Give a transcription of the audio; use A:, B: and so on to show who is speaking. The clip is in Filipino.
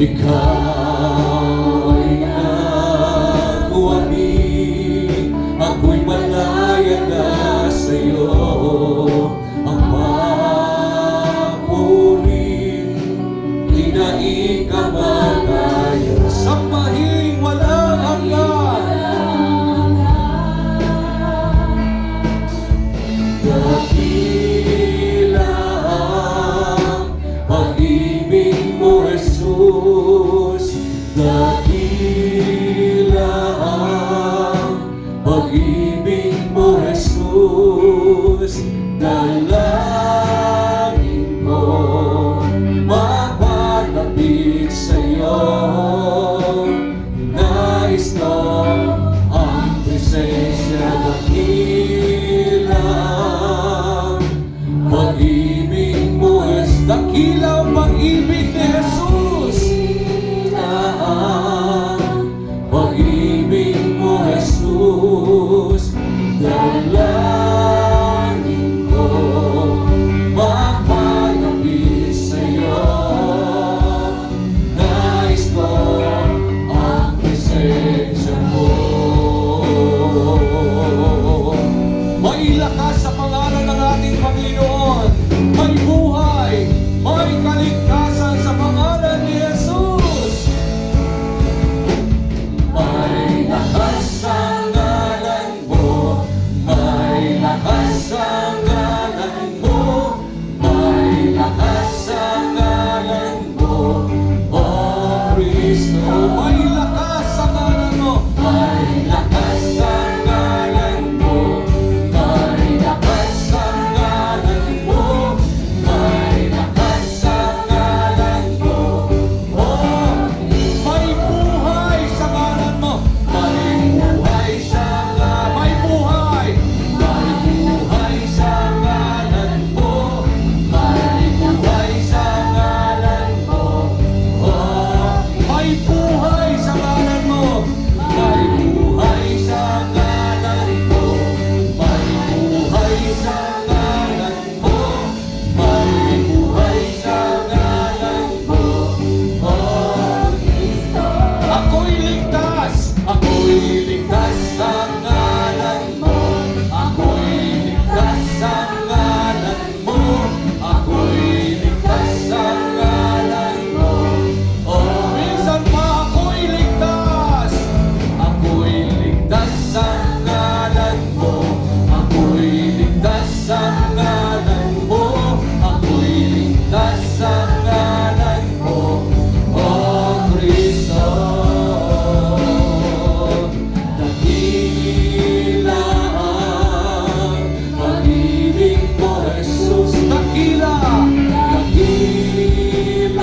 A: Ikaw ay nagwagi, ako'y malaya na sa'yo. Ang papuri, di na ikamakaya. Sambahin walang hanggan. Dakila ang pag-ibig mo, Jesus. Dakila ang pag-ibig mo, Jesus. Dalangin ko mapalapit sa'yo. Nais ko ang presensya. Dakila ang pag-ibig mo, Jesus. Dakila ang pag-ibig ni Jesus. Pag-ibig mo, Jesus. Dalangin ko mapalapit sa'yo. Nais ko ang presensya mo. May lakas sa pangalan ng ating Panginoon. May buhay, may kaligtasan sa pangalan ni Jesus. May lakas sa ngalan mo, may lakas sa ngalan mo, may lakas sa ngalan mo, O Kristo. May lakas sa ngalan mo, may lakas sa ngalan mo, may lakas sa ngalan mo, may lakas sa ngalan mo, may buhay sa ngalan mo, may buhay sa ngalan, may buhay sa ngalan mo, may buhay sa ngalan mo, may buhay sa ngalan mo, may buhay sa ngalan mo, may buhay sa ngalan mo, may buhay sa ngalan mo, ako'y ligtas sa ngalan mo, ako'y ligtas sa ngalan mo, ako'y ligtas sa ngalan mo. Minsan pa ako'y ligtas sa ngalan mo, ako'y ligtas sa ngalan mo, ako'y ligtas sa ngalan mo, O Kristo. Dakila ang pag-ibig mo, Jesus. Dakila ang pag-ibig